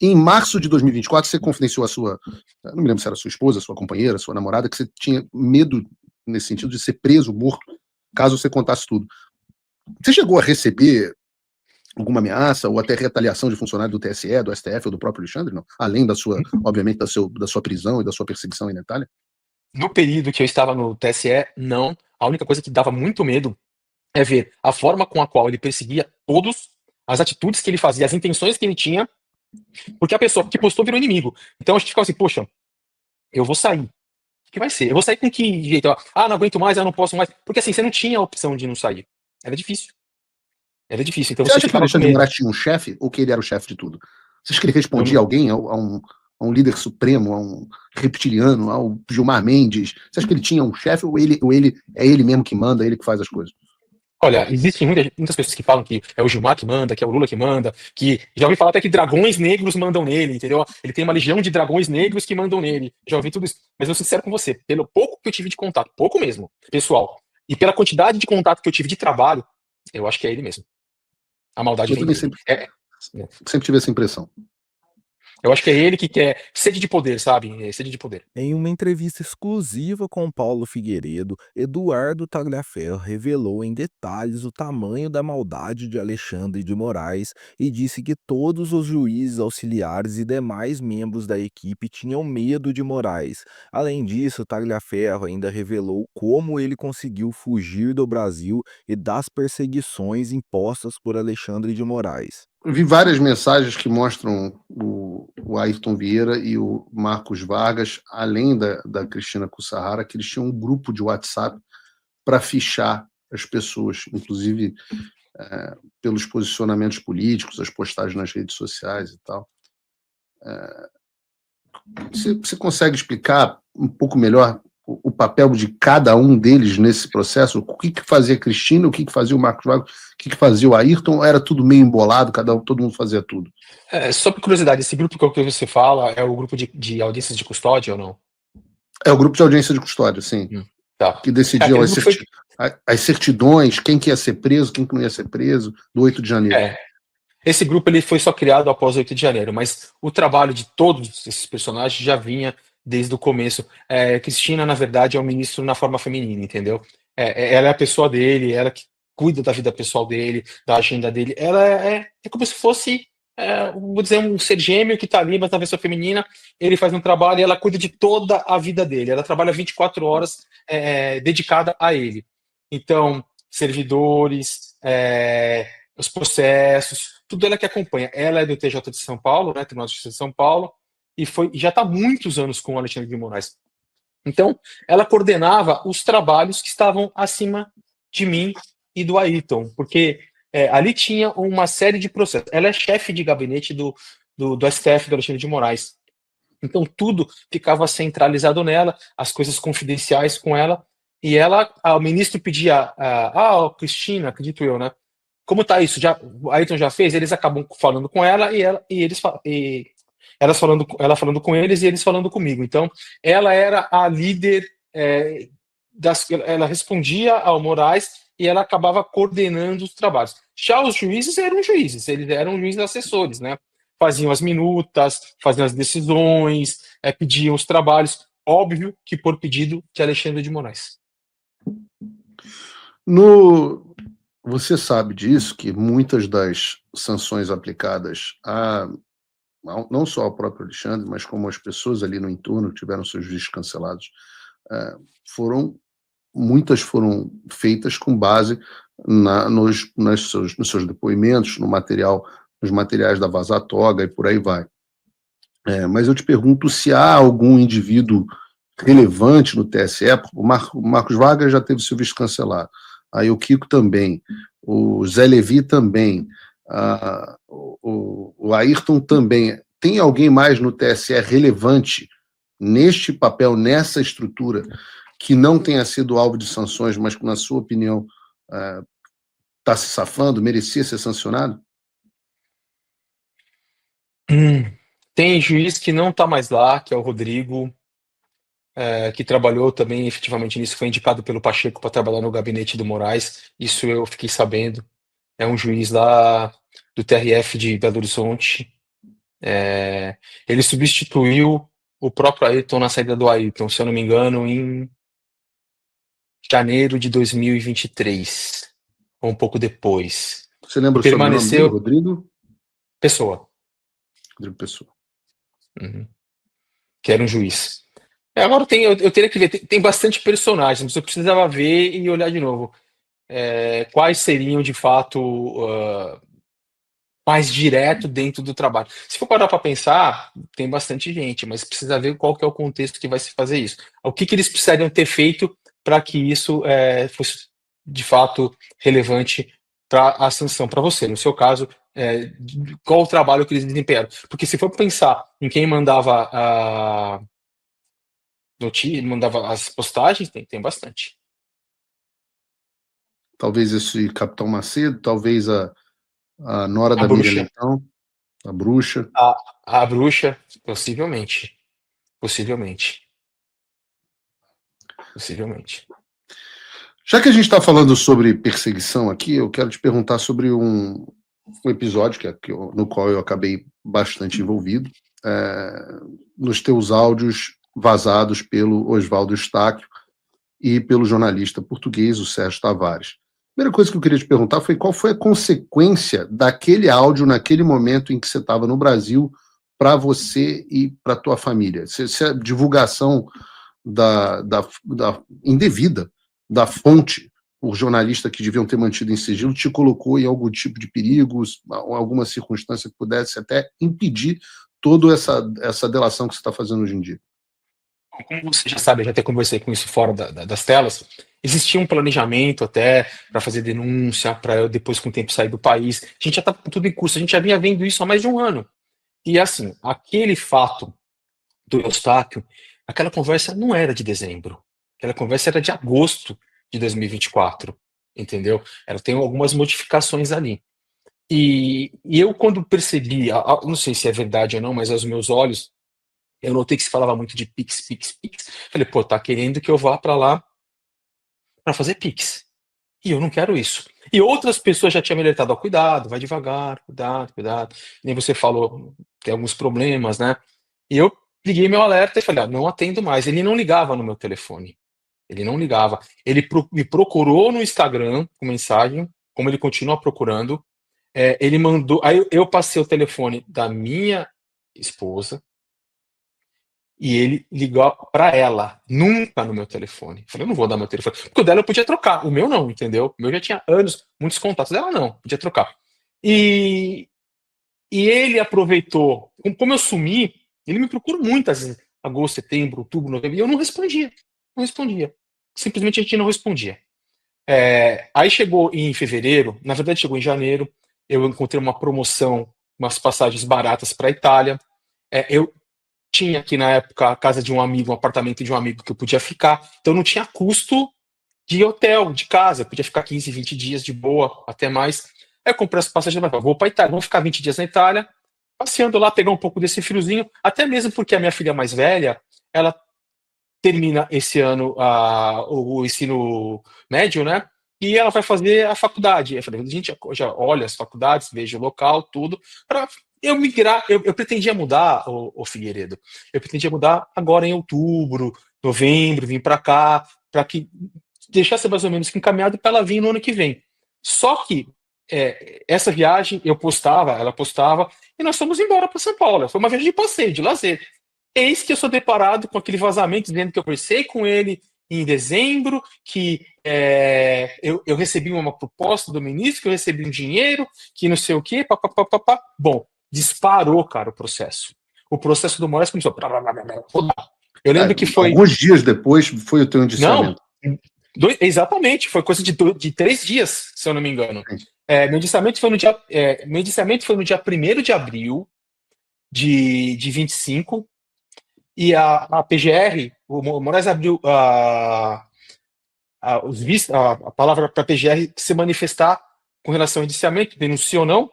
Em março de 2024, você confidenciou a sua, não me lembro se era sua esposa, sua companheira, sua namorada, que você tinha medo, nesse sentido, de ser preso, morto, caso você contasse tudo. Você chegou a receber alguma ameaça ou até retaliação de funcionário do TSE, do STF ou do próprio Alexandre, não? Além da sua, obviamente, da sua prisão e da sua perseguição aí na Itália? No período que eu estava no TSE, não. A única coisa que dava muito medo é ver a forma com a qual ele perseguia todos, as atitudes que ele fazia, as intenções que ele tinha, porque a pessoa que postou virou inimigo. Então a gente ficava assim, poxa, eu vou sair. O que vai ser? Eu vou sair com que jeito? Ah, não aguento mais, eu não posso mais. Porque assim, você não tinha a opção de não sair. Era difícil. Era difícil. Então Você você acha que o ficava com Alexandre de medo. Moraes tinha um chefe ou que ele era o chefe de tudo? Você acha que ele Eu respondia a não- alguém, a um líder supremo, a um reptiliano, ao Gilmar Mendes? Você acha que ele tinha um chefe ou ele é ele mesmo que manda, ele que faz as coisas? Olha, existem muitas pessoas que falam que é o Gilmar que manda, que é o Lula que manda, que já ouvi falar até que dragões negros mandam nele, entendeu? Ele tem uma legião de dragões negros que mandam nele. Já ouvi tudo isso. Mas eu sou sincero com você, pelo pouco que eu tive de contato, pouco mesmo, pessoal, e pela quantidade de contato que eu tive de trabalho, eu acho que é ele mesmo. A maldade Eu vem também dele. sempre, É, sempre tive essa impressão. eu acho que é ele que quer sede de poder, sabe? É sede de poder. Em uma entrevista exclusiva com Paulo Figueiredo, Eduardo Tagliaferro revelou em detalhes o tamanho da maldade de Alexandre de Moraes e disse que todos os juízes auxiliares e demais membros da equipe tinham medo de Moraes. Além disso, Tagliaferro ainda revelou como ele conseguiu fugir do Brasil e das perseguições impostas por Alexandre de Moraes. Eu vi várias mensagens que mostram o Ayrton Vieira e o Marcos Vargas, além da Cristina Kussahara, que eles tinham um grupo de WhatsApp para fichar as pessoas, inclusive pelos posicionamentos políticos, as postagens nas redes sociais e tal. Você consegue explicar um pouco melhor o papel de cada um deles nesse processo? O que fazia a Cristina, o que fazia o Marcos Vargas, o que fazia o Ayrton? Era tudo meio embolado, todo mundo fazia tudo? Só por curiosidade, esse grupo que você fala é o grupo de audiências de custódia ou não? É o grupo de audiência de custódia, sim, Tá. que decidiam Aquele grupo foi. as certidões, quem que ia ser preso, quem que não ia ser preso, do 8 de janeiro. É, esse grupo ele foi só criado após 8 de janeiro, mas o trabalho de todos esses personagens já vinha desde o começo. Cristina, na verdade, é o ministro na forma feminina, entendeu? Ela é a pessoa dele, ela que cuida da vida pessoal dele, da agenda dele. Ela é como se fosse, vou dizer, um ser gêmeo que está ali, mas na versão feminina. Ele faz um trabalho e ela cuida de toda a vida dele. Ela trabalha 24 horas dedicada a ele. Então, servidores, os processos, tudo ela que acompanha. Ela é do TJ de São Paulo, né, Tribunal de Justiça de São Paulo, e já está há muitos anos com o Alexandre de Moraes. Então, ela coordenava os trabalhos que estavam acima de mim e do Ayrton, porque ali tinha uma série de processos. Ela é chefe de gabinete do STF, do Alexandre de Moraes. Então, tudo ficava centralizado nela, as coisas confidenciais com ela, e o ministro pedia, Cristina, acredito eu, né? Como tá isso? O Ayrton já fez? Eles acabam falando com ela ela falando com eles e eles falando comigo. Então, ela era a líder, ela respondia ao Moraes e ela acabava coordenando os trabalhos. Já os juízes eram juízes, eles eram juízes assessores, né? Faziam as minutas, faziam as decisões, pediam os trabalhos, óbvio que por pedido de Alexandre de Moraes. Você sabe disso, que muitas das sanções aplicadas não só ao próprio Alexandre, mas como as pessoas ali no entorno que tiveram seus juízes cancelados, muitas foram feitas com base nos seus depoimentos, nos materiais da Vaza Toga e por aí vai. Mas eu te pergunto se há algum indivíduo relevante no TSE. O Marcos Vargas já teve seu visto cancelado, aí o Kiko também, o Zé Levi também, o Ayrton também. Tem alguém mais no TSE relevante neste papel, nessa estrutura, que não tenha sido alvo de sanções, mas que, na sua opinião, está se safando, merecia ser sancionado? Tem juiz que não está mais lá, que é o Rodrigo, que trabalhou também efetivamente nisso, foi indicado pelo Pacheco para trabalhar no gabinete do Moraes. Isso eu fiquei sabendo. É um juiz lá do TRF de Belo Horizonte. Ele substituiu o próprio Ayrton na saída do Ayrton, se eu não me engano, em janeiro de 2023, ou um pouco depois. Você lembra o sobrenome dele? Rodrigo? Pessoa. Rodrigo Pessoa. Uhum. Que era um juiz. Agora eu teria que ver, tem bastante personagens, mas eu precisava ver e olhar de novo. Quais seriam, de fato, mais direto dentro do trabalho. Se for parar para pensar, tem bastante gente, mas precisa ver qual que é o contexto que vai se fazer isso. O que eles precisariam ter feito para que isso fosse, de fato, relevante para a sanção para você. No seu caso, qual o trabalho que eles desempenharam? Porque se for pensar em quem mandava mandava as postagens, tem bastante. Talvez esse Capitão Macedo, talvez a nora da bruxa. Miriam Leitão, a bruxa. A bruxa, possivelmente. Possivelmente. Já que a gente está falando sobre perseguição aqui, eu quero te perguntar sobre um episódio no qual eu acabei bastante envolvido, nos teus áudios vazados pelo Oswaldo Eustáquio e pelo jornalista português, o Sérgio Tavares. A primeira coisa que eu queria te perguntar foi qual foi a consequência daquele áudio naquele momento em que você estava no Brasil para você e para tua família. Se a divulgação indevida da fonte por jornalista que deviam ter mantido em sigilo te colocou em algum tipo de perigo, alguma circunstância que pudesse até impedir toda essa delação que você está fazendo hoje em dia? Como você já sabe, eu já até conversei com isso fora das telas, existia um planejamento até para fazer denúncia, para eu depois com o tempo sair do país. A gente já estava com tudo em curso, a gente já vinha vendo isso há mais de um ano. E assim, aquele fato do Eustáquio, aquela conversa não era de dezembro, aquela conversa era de agosto de 2024, entendeu? Ela tem algumas modificações ali. E eu, quando percebi, não sei se é verdade ou não, mas aos meus olhos, eu notei que se falava muito de Pix. Falei, pô, tá querendo que eu vá para lá para fazer Pix. E eu não quero isso. E outras pessoas já tinham me alertado, ó, cuidado, vai devagar, cuidado. Nem você falou, tem alguns problemas, né? E eu liguei meu alerta e falei, não atendo mais. Ele não ligava no meu telefone. Ele não ligava. Ele me procurou no Instagram com mensagem, como ele continua procurando. Ele mandou. Aí eu passei o telefone da minha esposa e ele ligou para ela, nunca no meu telefone. Falei, eu não vou dar meu telefone. Porque o dela eu podia trocar, o meu não, entendeu? O meu já tinha anos, muitos contatos. Dela não, podia trocar. E ele aproveitou. Como eu sumi, ele me procurou muitas vezes. Agosto, setembro, outubro, novembro, e eu não respondia. Simplesmente a gente não respondia. Aí chegou em fevereiro, na verdade chegou em janeiro, eu encontrei uma promoção, umas passagens baratas para a Itália. Eu tinha aqui na época a casa de um amigo, um apartamento de um amigo que eu podia ficar, então não tinha custo de hotel, de casa, eu podia ficar 15, 20 dias de boa, até mais. Aí eu comprei as passagens, vou para a Itália, vou ficar 20 dias na Itália, passeando lá, pegar um pouco desse friozinho, até mesmo porque a minha filha mais velha, ela termina esse ano o ensino médio, né? E ela vai fazer a faculdade. Eu falei, a gente já olha as faculdades, veja o local, tudo, para eu migrar. Eu pretendia mudar, o Figueiredo. Eu pretendia mudar agora em outubro, novembro, vir para cá, para que deixasse mais ou menos encaminhado para ela vir no ano que vem. Só que essa viagem ela postava, e nós fomos embora para São Paulo. Foi uma viagem de passeio, de lazer. Eis que eu sou deparado com aquele vazamento dizendo que eu conversei com ele em dezembro, que eu recebi uma proposta do ministro, que eu recebi um dinheiro, que não sei o quê, papapá. Bom, disparou, cara, o processo. O processo do Moraes começou a rodar. Eu lembro que foi... Alguns dias depois foi o teu indiciamento. Não, exatamente, foi coisa de 3 dias, se eu não me engano. Meu indiciamento foi no dia 1º de abril de 25, e a PGR, o Moraes abriu a palavra para a PGR se manifestar com relação ao indiciamento, denunciou ou não,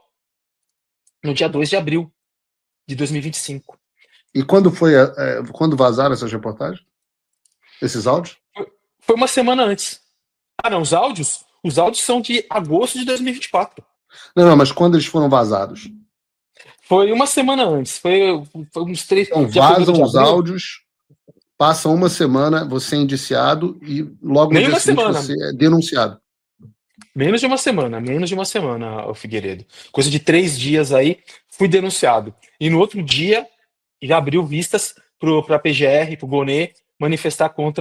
no dia 2 de abril de 2025. E quando quando vazaram essas reportagens? Esses áudios? Foi uma semana antes. Não, os áudios são de agosto de 2024. Não, mas quando eles foram vazados? Foi uma semana antes, foi uns 3, Então dia 1º vazam de os abril. áudios, passa uma semana, você é indiciado e logo no Nem dia uma seguinte semana, você é denunciado. menos de uma semana, o Figueiredo. Coisa de 3 dias aí, fui denunciado. E no outro dia, já abriu vistas para a PGR, para o Gonê, manifestar com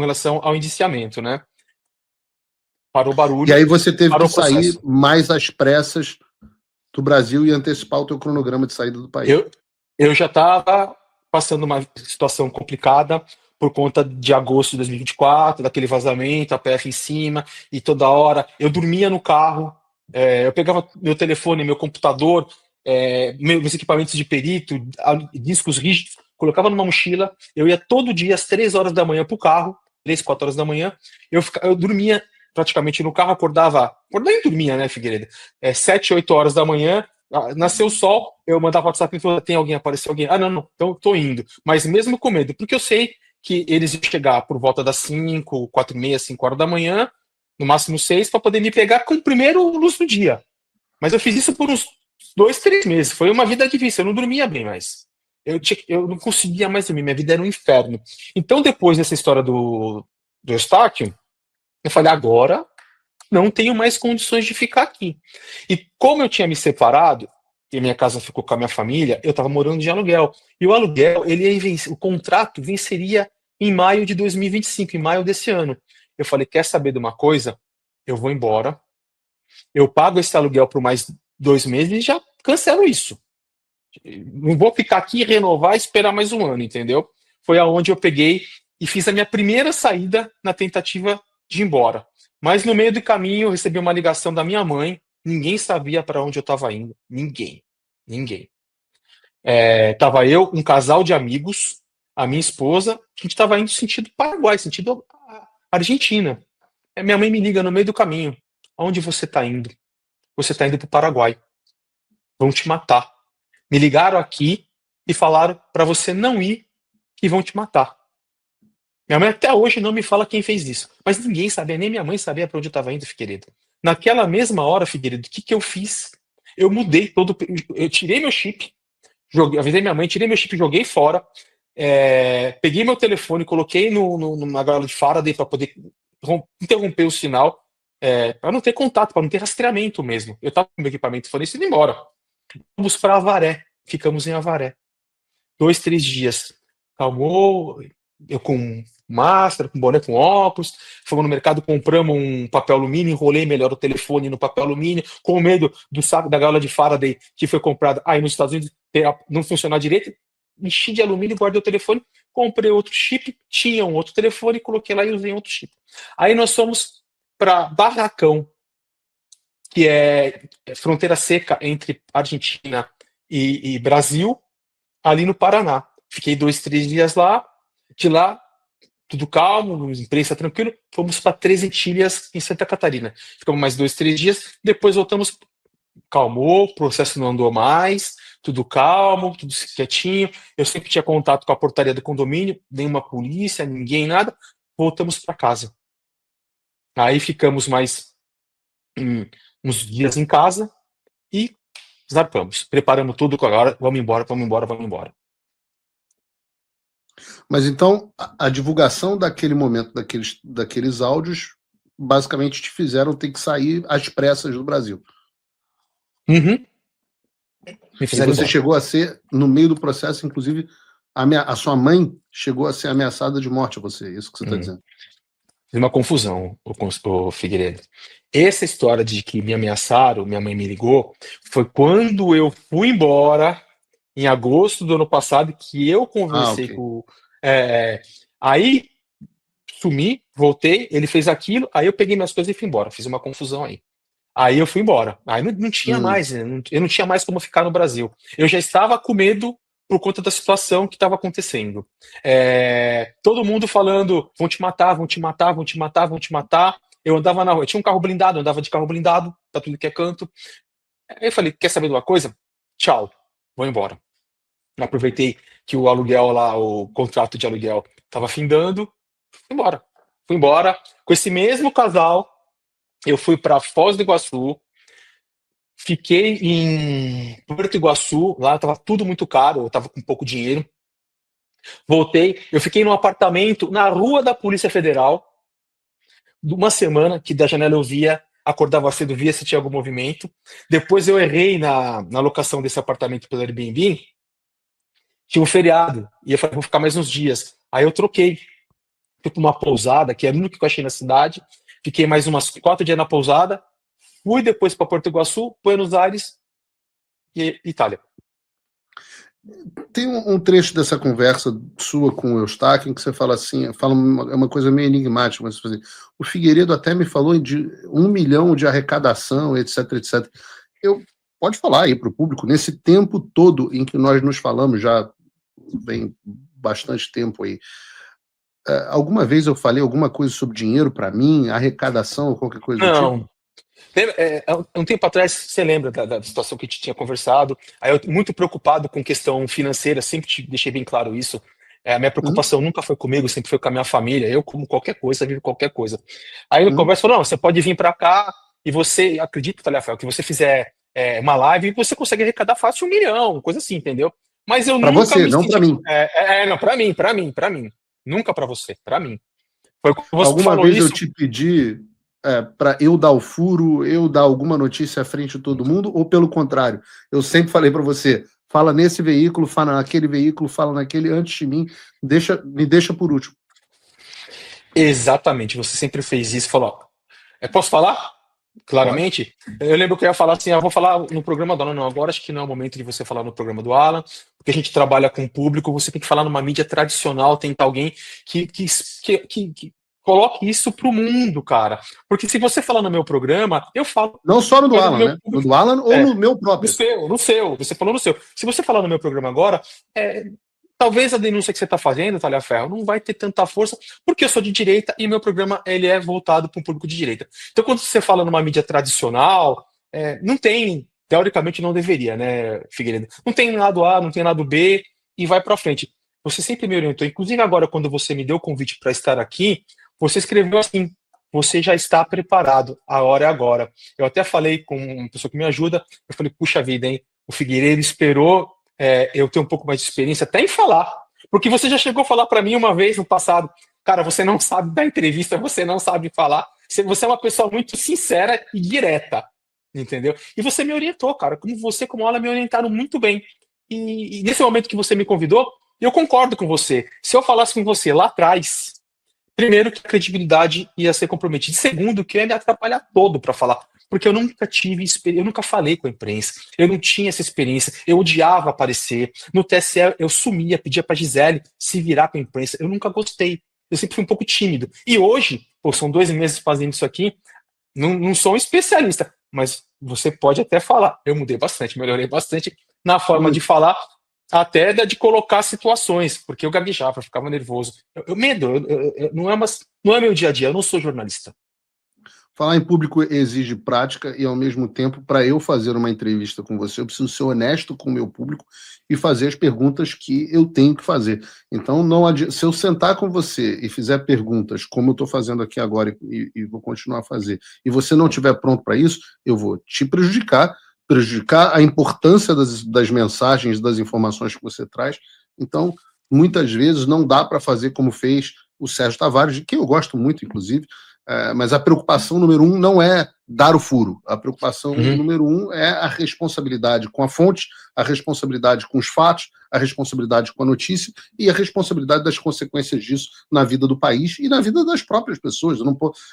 relação ao indiciamento, né? Parou o E barulho, aí você teve parou que o sair processo. mais às pressas do Brasil e antecipar o teu cronograma de saída do país. Eu já estava passando uma situação complicada por conta de agosto de 2024, daquele vazamento, a PF em cima, e toda hora eu dormia no carro, eu pegava meu telefone, meu computador, meus equipamentos de perito, discos rígidos, colocava numa mochila, eu ia todo dia às 3 horas da manhã para o carro, 3, 4 horas da manhã, eu dormia praticamente no carro, acordava e dormia, né, Figueiredo? 7, 8 horas da manhã, nasceu o sol, eu mandava WhatsApp e falava, tem alguém, apareceu alguém. Ah, não, não, então tô indo. Mas mesmo com medo, porque eu sei que eles iam chegar por volta das 5, 4h30, 5 horas da manhã, no máximo 6, para poder me pegar com o primeiro luz do dia. Mas eu fiz isso por uns 2, 3 meses. Foi uma vida difícil, eu não dormia bem mais. Eu não conseguia mais dormir, minha vida era um inferno. Então, depois dessa história do Eustáquio, eu falei, agora não tenho mais condições de ficar aqui. E como eu tinha me separado, e minha casa ficou com a minha família, eu estava morando de aluguel. E o aluguel, o contrato venceria em maio de 2025, em maio desse ano. Eu falei, quer saber de uma coisa? Eu vou embora, eu pago esse aluguel por mais 2 meses e já cancelo isso. Não vou ficar aqui, renovar e esperar mais um ano, entendeu? Foi aonde eu peguei e fiz a minha primeira saída na tentativa de ir embora. Mas no meio do caminho eu recebi uma ligação da minha mãe. Ninguém sabia para onde eu estava indo. Ninguém. Ninguém. Tava eu, um casal de amigos, a minha esposa, a gente estava indo sentido Paraguai, sentido Argentina. Minha mãe me liga no meio do caminho. Aonde você está indo? Você está indo para o Paraguai. Vão te matar. Me ligaram aqui e falaram para você não ir, que vão te matar. Minha mãe até hoje não me fala quem fez isso. Mas ninguém sabia, nem minha mãe sabia para onde eu estava indo, Figueiredo. Naquela mesma hora, Figueiredo, o que eu fiz? Eu mudei todo. Eu tirei meu chip, avisei minha mãe, tirei meu chip, joguei fora. Peguei meu telefone, coloquei numa gaiola de Faraday para poder interromper o sinal, para não ter contato, para não ter rastreamento mesmo. Eu estava com meu equipamento, falei, indo embora. Vamos para Avaré. Ficamos em Avaré. 2, 3 dias. Calmou, eu com máscara, com boné, com óculos. Fomos no mercado, compramos um papel alumínio, enrolei melhor o telefone no papel alumínio, com medo do saco da gaiola de Faraday que foi comprada aí nos Estados Unidos não funcionar direito. Enchi de alumínio, guardei o telefone, comprei outro chip, tinha um outro telefone, coloquei lá e usei outro chip. Aí nós fomos para Barracão, que é fronteira seca entre Argentina e Brasil, ali no Paraná. Fiquei 2, 3 dias lá, de lá, tudo calmo, imprensa tranquilo, fomos para Três Etilhas, em Santa Catarina. Ficamos mais 2, 3 dias, depois voltamos, calmou, o processo não andou mais, tudo calmo, tudo quietinho. Eu sempre tinha contato com a portaria do condomínio, nenhuma polícia, ninguém, nada. Voltamos para casa. Aí ficamos mais uns dias em casa e zarpamos. Preparamos tudo agora, vamos embora, vamos embora, vamos embora. Mas então a divulgação daquele momento, daqueles áudios, basicamente te fizeram ter que sair às pressas do Brasil. Uhum. Me E fizeram você embora. chegou a ser, no meio do processo, inclusive, a sua mãe chegou a ser ameaçada de morte a você, é isso que você está dizendo. Fiz uma confusão, o Figueiredo. Essa história de que me ameaçaram, minha mãe me ligou, foi quando eu fui embora, em agosto do ano passado, que eu Ah, conversei ok. com. Aí sumi, voltei, ele fez aquilo, aí eu peguei minhas coisas e fui embora. Fiz uma confusão aí. Aí eu fui embora. Aí não tinha mais, eu não tinha mais como ficar no Brasil. Eu já estava com medo por conta da situação que estava acontecendo. Todo mundo falando: vão te matar, vão te matar, vão te matar, vão te matar. Eu andava na rua, eu tinha um carro blindado, eu andava de carro blindado, pra tudo que é canto. Aí eu falei: quer saber de uma coisa? Tchau, vou embora. Aproveitei que o aluguel lá, o contrato de aluguel, estava findando, fui embora. Fui embora com esse mesmo casal. Eu fui para Foz do Iguaçu, fiquei em Porto Iguaçu, lá estava tudo muito caro, eu estava com pouco dinheiro. Voltei, eu fiquei num apartamento na rua da Polícia Federal, uma semana, que da janela eu via, acordava cedo, via se tinha algum movimento. Depois eu errei na locação desse apartamento pelo Airbnb, tinha um feriado, e eu falei, vou ficar mais uns dias. Aí eu troquei, fui para uma pousada, que era o único que eu achei na cidade, fiquei mais umas 4 dias na pousada, fui depois para Porto Iguaçu, Buenos Aires e Itália. Tem um trecho dessa conversa sua com o Eustáquio em que você fala assim, é uma coisa meio enigmática, mas assim, o Figueiredo até me falou de 1 milhão de arrecadação, etc, etc. Pode falar aí para o público, nesse tempo todo em que nós nos falamos, já vem bastante tempo aí, alguma vez eu falei alguma coisa sobre dinheiro para mim, arrecadação ou qualquer coisa do tipo? Não. Um tempo atrás, você lembra da situação que a gente tinha conversado? Aí eu muito preocupado com questão financeira, sempre te deixei bem claro isso. A minha preocupação nunca foi comigo, sempre foi com a minha família. Eu, como qualquer coisa, vivo qualquer coisa. Aí no conversa falou, não, você pode vir para cá e você, acredito, Taliafael, que você fizer uma live, você consegue arrecadar fácil 1 milhão, coisa assim, entendeu? Mas eu Pra nunca você, me não senti... pra mim. Não, pra mim. Nunca pra você, pra mim. Foi quando você Alguma falou vez isso... eu te pedi para eu dar o furo, eu dar alguma notícia à frente de todo mundo, ou pelo contrário? Eu sempre falei para você, fala nesse veículo, fala naquele veículo, fala naquele antes de mim, me deixa por último. Exatamente, você sempre fez isso, falou, posso falar? Claramente? Eu lembro que eu ia falar assim, vou falar no programa do Alan, não, agora acho que não é o momento de você falar no programa do Alan, porque a gente trabalha com o público, você tem que falar numa mídia tradicional, tem alguém que coloque isso pro mundo, cara. Porque se você falar no meu programa, eu falo... Não só no do Alan, né? No do Alan ou no meu próprio. No seu, você falou no seu. Se você falar no meu programa agora, talvez a denúncia que você está fazendo, Taliaferro, não vai ter tanta força, porque eu sou de direita e meu programa ele é voltado para um público de direita. Então, quando você fala numa mídia tradicional, não tem, teoricamente não deveria, né, Figueiredo? Não tem lado A, não tem lado B, e vai para frente. Você sempre me orientou, inclusive agora, quando você me deu o convite para estar aqui, você escreveu assim, você já está preparado, a hora é agora. Eu até falei com uma pessoa que me ajuda, eu falei, puxa vida, hein, o Figueiredo esperou eu tenho um pouco mais de experiência até em falar, porque você já chegou a falar para mim uma vez no passado, cara, você não sabe dar entrevista, você não sabe falar, você é uma pessoa muito sincera e direta, entendeu? E você me orientou, cara, como você, como ela, me orientaram muito bem. E nesse momento que você me convidou, eu concordo com você. Se eu falasse com você lá atrás, primeiro que a credibilidade ia ser comprometida, segundo que eu ia me atrapalhar todo para falar, porque eu nunca tive experiência, eu nunca falei com a imprensa, eu não tinha essa experiência, eu odiava aparecer, no TSE eu sumia, pedia pra Gisele se virar com a imprensa, eu nunca gostei, eu sempre fui um pouco tímido, e hoje, são 2 meses fazendo isso aqui, não sou um especialista, mas você pode até falar, eu mudei bastante, melhorei bastante na forma de falar, até de colocar situações, porque eu gaguejava, ficava nervoso, não é meu dia a dia, eu não sou jornalista. Falar em público exige prática e, ao mesmo tempo, para eu fazer uma entrevista com você, eu preciso ser honesto com o meu público e fazer as perguntas que eu tenho que fazer. Então, não adianta, se eu sentar com você e fizer perguntas, como eu estou fazendo aqui agora e vou continuar a fazer, e você não estiver pronto para isso, eu vou te prejudicar a importância das mensagens, das informações que você traz. Então, muitas vezes, não dá para fazer como fez o Sérgio Tavares, de quem eu gosto muito, inclusive, mas a preocupação número 1 não é dar o furo. A preocupação número 1 é a responsabilidade com a fonte, a responsabilidade com os fatos, a responsabilidade com a notícia e a responsabilidade das consequências disso na vida do país e na vida das próprias pessoas.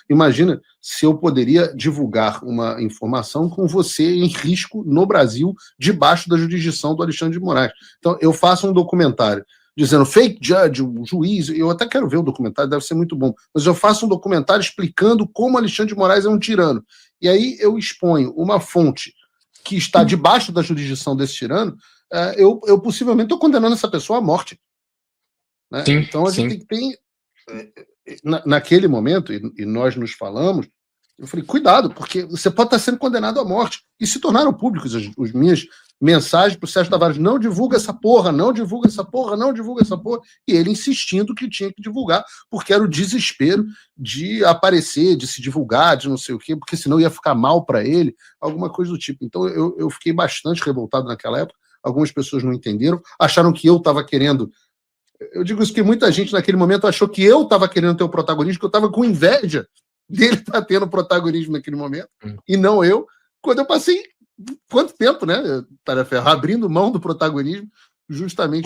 Imagina se eu poderia divulgar uma informação com você em risco no Brasil, debaixo da jurisdição do Alexandre de Moraes. Então, eu faço um documentário dizendo fake judge, o juiz, eu até quero ver o documentário, deve ser muito bom, mas eu faço um documentário explicando como Alexandre de Moraes é um tirano. E aí eu exponho uma fonte que está debaixo da jurisdição desse tirano, eu possivelmente estou condenando essa pessoa à morte. Né? Sim, então a gente tem que ter, naquele momento, e nós nos falamos, eu falei, cuidado, porque você pode estar sendo condenado à morte. E se tornaram públicos as minhas mensagem pro Sérgio Tavares: não divulga essa porra, não divulga essa porra, não divulga essa porra. E ele insistindo que tinha que divulgar, porque era o desespero de aparecer, de se divulgar, de não sei o quê, porque senão ia ficar mal para ele, alguma coisa do tipo. Então eu fiquei bastante revoltado naquela época. Algumas pessoas não entenderam, acharam que eu estava querendo. Eu digo isso porque muita gente naquele momento achou que eu estava querendo ter o protagonismo, que eu estava com inveja dele estar tendo protagonismo naquele momento, e não eu, quando eu passei quanto tempo, né, Tareferro, abrindo mão do protagonismo, justamente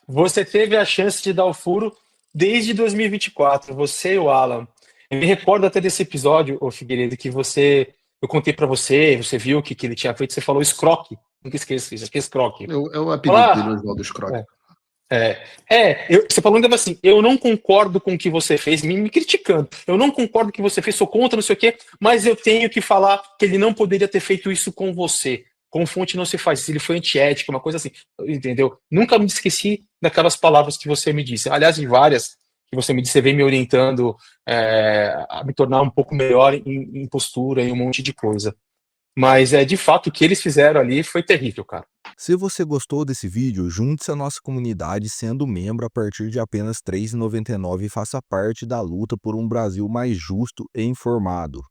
Você teve a chance de dar o furo desde 2024, você e o Alan. Eu me recordo até desse episódio, ô Figueiredo, que eu contei para você, você viu o que ele tinha feito, você falou escroque. Nunca esqueço isso, aqui é escroque. É o apelido dele, Oswaldo Scroque. Você falou ainda assim, eu não concordo com o que você fez, me criticando, eu não concordo com o que você fez, sou contra, não sei o quê, mas eu tenho que falar que ele não poderia ter feito isso com você. Com fonte não se faz isso, ele foi antiético, uma coisa assim, entendeu? Nunca me esqueci daquelas palavras que você me disse, aliás, de várias que você me disse, você vem me orientando a me tornar um pouco melhor em postura e um monte de coisa. Mas de fato o que eles fizeram ali foi terrível, cara. Se você gostou desse vídeo, junte-se à nossa comunidade sendo membro a partir de apenas R$ 3,99 e faça parte da luta por um Brasil mais justo e informado.